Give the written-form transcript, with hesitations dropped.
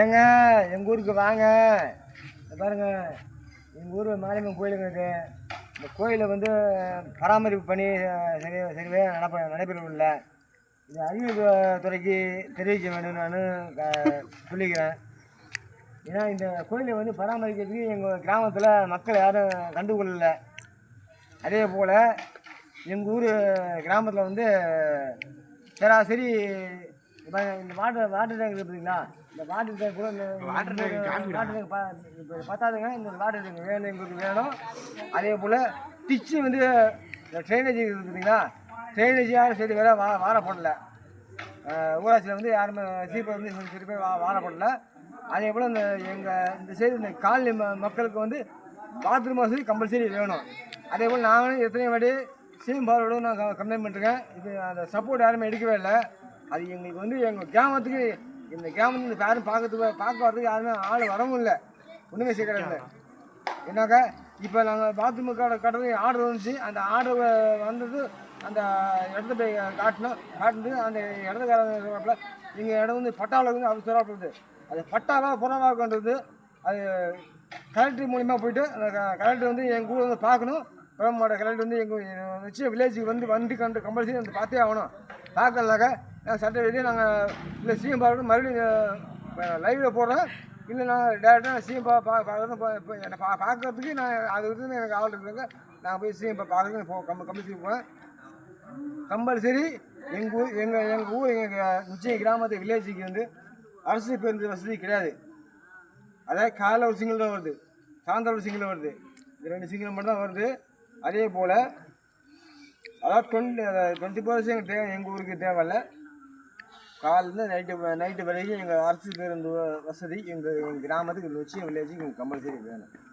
ஏங்க எங்கள் ஊருக்கு வாங்க. பாருங்க, எங்கள் ஊர் மாரியம்மன் கோயிலுங்க இருக்குது. இந்த கோயிலை வந்து பராமரிப்பு பண்ணி சரியாக நடைபெறவில்லை. இது அறிவியல் துறைக்கு தெரிவிக்க வேண்டும் நான் சொல்லிக்கிறேன். ஏன்னா இந்த கோயிலை வந்து பராமரிக்கிறதுக்கு எங்கள் கிராமத்தில் மக்கள் யாரும் கண்டுகொள்ளலை. அதே போல் எங்கள் ஊர் கிராமத்தில் வந்து சராசரி இந்த வாட்டர் டேங்க் இருக்குதுங்களா, இந்த வாட்டர் டேங்க் கூட வாட்டர் டேங்க் பத்தாதுங்க. இந்த வாட்டர் டேங்க் வேணும், எங்களுக்கு வேணும். அதே போல் டிச்சு வந்து இந்த ட்ரைனேஜ் இருக்குதுங்களா, ட்ரைனேஜ் யாரும் சரி வேற வாரப்படலை. ஊராட்சியில் வந்து யாருமே சீப்பை வந்து சரி பேர் வாரப்படலை. அதே போல் இந்த சைடு இந்த காலனி மக்களுக்கு வந்து பாத்ரூம் வசதி கம்பல்சரி வேணும். அதே போல் நாங்களும் எத்தனையோ வாட்டி சிஎம் பாரோடு நான் கம்ப்ளைண்ட் பண்ணிருக்கேன். இது அந்த சப்போர்ட் யாருமே எடுக்கவே இல்லை. அது எங்களுக்கு வந்து எங்கள் கிராமத்துக்கு இந்த கிராமத்துக்கு யாரும் பார்க்க வரதுக்கு யாருமே ஆள் வரவும் இல்லை, ஒன்றுமே சேர்க்கறது. ஏன்னாக்கா இப்போ நாங்கள் பாத்ரூம் கட்டுறதுக்கு ஆர்டர் வந்துச்சு. அந்த ஆர்டர் வந்தது அந்த இடத்த போய் காட்டுட்டு அந்த இடத்துக்காரங்க எங்கள் இடம் வந்து பட்டாவில் வந்து அது சொல்லுறது. அது பட்டாவாக புறவாக்குன்றது அது கலெக்டர் மூலிமா போயிட்டு அந்த கலெக்டர் வந்து எங்கள் ஊர் வந்து பார்க்கணும். பிரம்மோட கலெக்டர் வந்து எங்கள் வச்சு வில்லேஜுக்கு வந்து கம்பல்சரி வந்து பார்த்தே ஆகணும். பார்க்கலனாக்கா சட்ட ரீதியாக நாங்கள் இல்லை சிஎம் பார்க்கணும் மறுபடியும் லைவில் போடுறேன். இல்லை நான் டேரெக்டாக சிஎம் என்னை பார்க்கறதுக்கு நான் அது வந்து எனக்கு ஆள் இருக்குங்க. நான் போய் சிஎம் பார்க்குறதுக்கு கம்பல்சரி போவேன். கம்பல்சரி எங்கள் ஊர் நிச்சயம் கிராமத்து வில்லேஜுக்கு வந்து அரசு பேருந்து வசதி கிடையாது. அதாவது காலைல ஒரு சிங்கிள் தான் வருது, சாயந்தரம் ஒரு சிங்கிள் வருது. இது 2 சிங்கிள் மட்டும் தான் வருது. அதே போல் அதாவது 24 எங்கள் ஊருக்கு தேவையில்லை. காலையில் நைட்டு வரைக்கும் எங்கள் அரசு பேருந்து வசதி எங்கள் கிராமத்துக்கு நிச்சயம் வில்லேஜுக்கு கம்பல்சரி வேணும்.